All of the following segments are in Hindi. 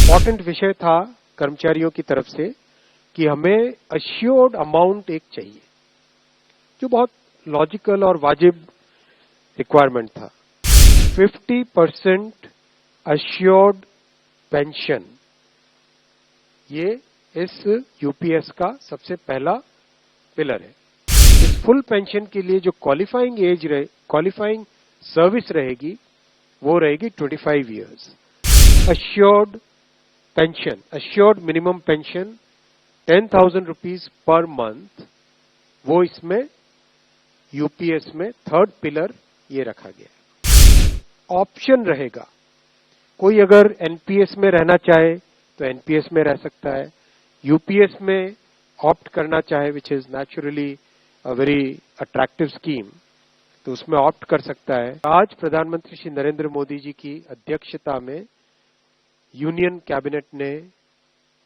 इम्पोर्टेंट विषय था कर्मचारियों की तरफ से कि हमें अश्योर्ड अमाउंट एक चाहिए, जो बहुत लॉजिकल और वाजिब रिक्वायरमेंट था। 50% अश्योर्ड पेंशन, ये इस यूपीएस का सबसे पहला पिलर है। इस फुल पेंशन के लिए जो क्वालिफाइंग सर्विस रहेगी वो रहेगी 25 years. Assured pension, assured minimum pension 10,000 rupees per month, वो इसमें यूपीएस में थर्ड पिलर ये रखा गया है। ऑप्शन रहेगा, कोई अगर एनपीएस में रहना चाहे तो एनपीएस में रह सकता है, यूपीएस में ऑप्ट करना चाहे which is naturally a very attractive scheme, तो उसमें ऑप्ट कर सकता है। आज प्रधानमंत्री श्री नरेंद्र मोदी जी की अध्यक्षता में यूनियन कैबिनेट ने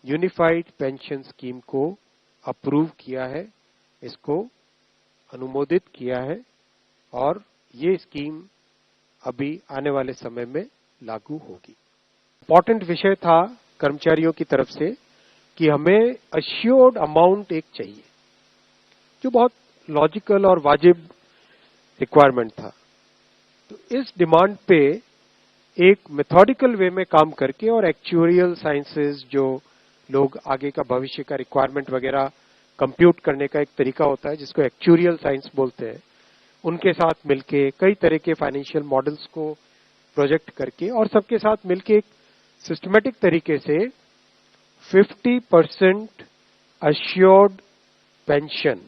यूनिफाइड पेंशन स्कीम को अप्रूव किया है, इसको अनुमोदित किया है और ये स्कीम अभी आने वाले समय में लागू होगी। इम्पोर्टेंट विषय था कर्मचारियों की तरफ से कि हमें अश्योर्ड अमाउंट एक चाहिए, जो बहुत लॉजिकल और वाजिब रिक्वायरमेंट था। तो इस डिमांड पे एक मेथोडिकल वे में काम करके और एक्चुअरियल साइंसेज, जो लोग आगे का भविष्य का रिक्वायरमेंट वगैरह कंप्यूट करने का एक तरीका होता है जिसको एक्चुअरियल साइंस बोलते हैं, उनके साथ मिलके कई तरह के फाइनेंशियल मॉडल्स को प्रोजेक्ट करके और सबके साथ मिलके एक सिस्टमेटिक तरीके से 50% अश्योर्ड पेंशन,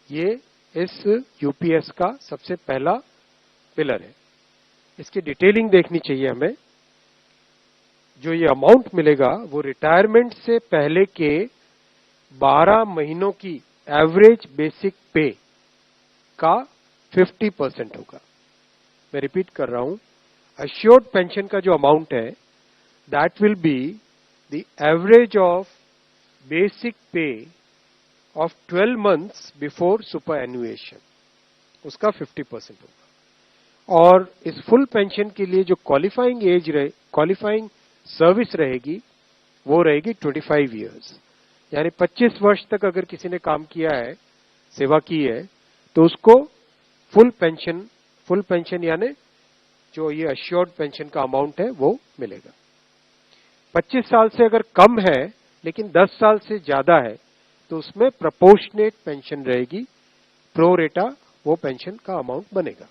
ये इस यूपीएस का सबसे पहला पिलर है। इसकी डिटेलिंग देखनी चाहिए हमें। जो ये अमाउंट मिलेगा वो रिटायरमेंट से पहले के 12 महीनों की एवरेज बेसिक पे का 50% होगा। मैं रिपीट कर रहा हूं, अश्योर्ड पेंशन का जो अमाउंट है that will be the average of basic पे ऑफ 12 मंथ्स बिफोर सुपर एनुएशन, उसका 50% होगा। और इस फुल पेंशन के लिए जो क्वालिफाइंग सर्विस रहेगी वो रहेगी 25 इयर्स, यानी 25 वर्ष तक अगर किसी ने काम किया है, सेवा की है, तो उसको फुल पेंशन यानी जो ये अश्योर्ड पेंशन का अमाउंट है वो मिलेगा। 25 साल से अगर कम है लेकिन 10 साल से ज्यादा है तो उसमें प्रोपोर्शनेट पेंशन रहेगी, प्रो रेटा वो पेंशन का अमाउंट बनेगा।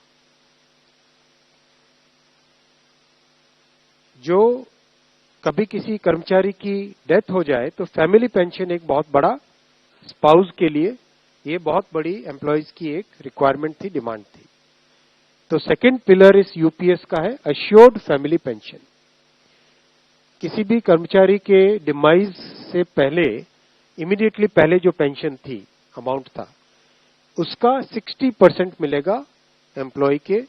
जो कभी किसी कर्मचारी की डेथ हो जाए तो फैमिली पेंशन एक बहुत बड़ा, स्पाउस के लिए ये बहुत बड़ी एम्प्लॉयज की एक रिक्वायरमेंट थी, डिमांड थी। तो सेकंड पिलर इस यूपीएस का है अश्योर्ड फैमिली पेंशन। किसी भी कर्मचारी के डिमाइज से पहले, इमीडिएटली पहले जो पेंशन थी, अमाउंट था, उसका 60% मिलेगा एम्प्लॉय के,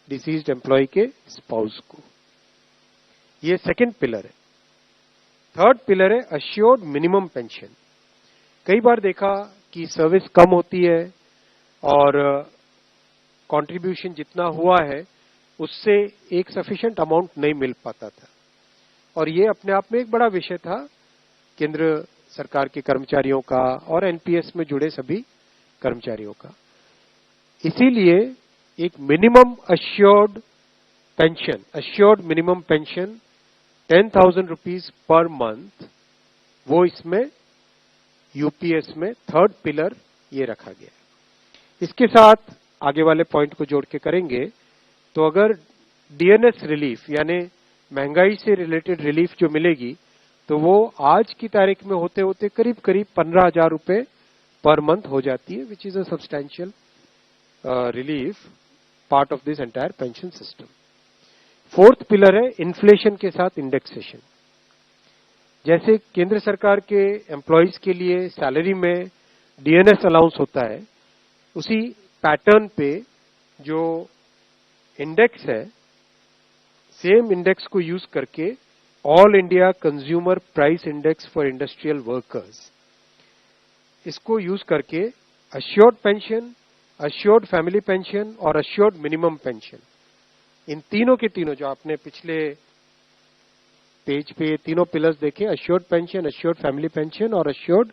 डिसीज्ड एम्प्लॉय के स्पाउस को। ये सेकंड पिलर है। थर्ड पिलर है अश्योर्ड मिनिमम पेंशन। कई बार देखा कि सर्विस कम होती है और कंट्रीब्यूशन जितना हुआ है उससे एक सफिशिएंट अमाउंट नहीं मिल पाता था, और ये अपने आप में एक बड़ा विषय था केंद्र सरकार के कर्मचारियों का और एनपीएस में जुड़े सभी कर्मचारियों का। इसीलिए एक minimum assured pension, assured minimum pension 10,000 rupees per month, वो इसमें यूपीएस में थर्ड पिलर ये रखा गया है। इसके साथ आगे वाले पॉइंट को जोड़ के करेंगे तो अगर डीएनएस रिलीफ यानी महंगाई से रिलेटेड रिलीफ जो मिलेगी तो वो आज की तारीख में होते होते करीब 15,000 रुपए पर मंथ हो जाती है, which is a substantial relief part of this entire pension system. Fourth pillar है इन्फ्लेशन के साथ इंडेक्सेशन। जैसे केंद्र सरकार के एम्प्लॉयज के लिए सैलरी में डीएनएस अलाउंस होता है, उसी पैटर्न पे जो इंडेक्स है, सेम इंडेक्स को यूज करके all India consumer price index for industrial workers, इसको यूज करके assured pension, assured family pension और अश्योर्ड मिनिमम पेंशन, इन तीनों के तीनों जो आपने पिछले पेज पे तीनों पिलर्स देखें, assured pension, assured family pension और अश्योर्ड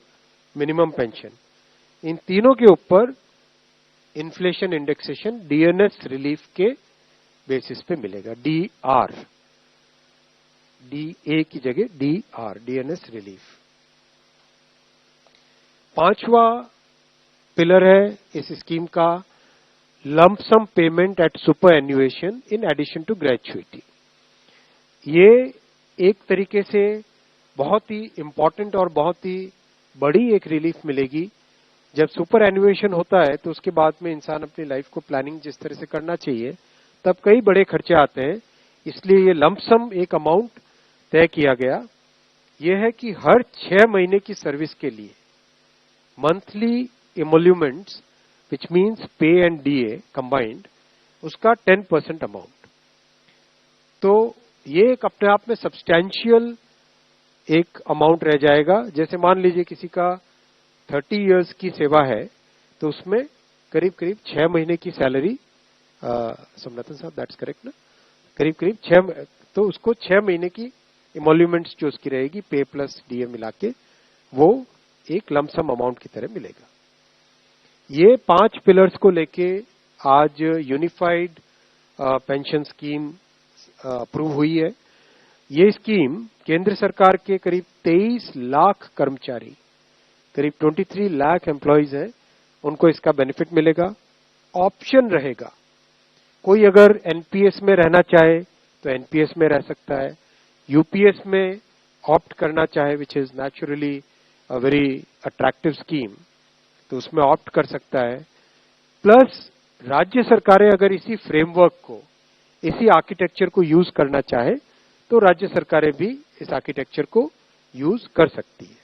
मिनिमम पेंशन। इन तीनों के ऊपर इन्फ्लेशन इंडेक्सेशन डीएनएस रिलीफ के बेसिस पे मिलेगा, डीआर, डीए की जगह डीआर, डीएनएस रिलीफ। पांचवा पिलर है इस स्कीम का lump sum payment at superannuation in addition to gratuity. ये एक तरीके से बहुत ही इंपॉर्टेंट और बहुत ही बड़ी एक रिलीफ मिलेगी। जब सुपर एन्युएशन होता है तो उसके बाद में इंसान अपनी लाइफ को प्लानिंग जिस तरह से करना चाहिए तब कई बड़े खर्चे आते हैं, इसलिए ये लंप सम एक अमाउंट तय किया गया। यह है कि हर 6 महीने की सर्विस के लिए मंथली इमोल्यूमेंट्स विच मीन्स पे एंड डीए कंबाइंड, उसका 10% अमाउंट। तो ये एक अपने आप में सब्सटैंशियल एक अमाउंट रह जाएगा। जैसे मान लीजिए किसी का 30 इयर्स की सेवा है तो उसमें करीब करीब 6 महीने की सैलरी, सोमनाथन साहब दैट्स करेक्ट ना, करीब करीब 6, तो उसको 6 महीने की इमोल्यूमेंट्स जो उसकी रहेगी पे प्लस डीए मिला के वो एक लमसम अमाउंट की तरह मिलेगा। ये 5 पिलर्स को लेके आज यूनिफाइड पेंशन स्कीम अप्रूव हुई है। ये स्कीम केंद्र सरकार के करीब 23 लाख कर्मचारी, करीब 23 लाख एम्प्लॉइज हैं, उनको इसका बेनिफिट मिलेगा। ऑप्शन रहेगा, कोई अगर एनपीएस में रहना चाहे तो एनपीएस में रह सकता है, यूपीएस में ऑप्ट करना चाहे which is naturally a very attractive scheme तो उसमें ऑप्ट कर सकता है। प्लस राज्य सरकारें अगर इसी फ्रेमवर्क को, इसी आर्किटेक्चर को यूज करना चाहे तो राज्य सरकारें भी इस आर्किटेक्चर को यूज कर सकती है।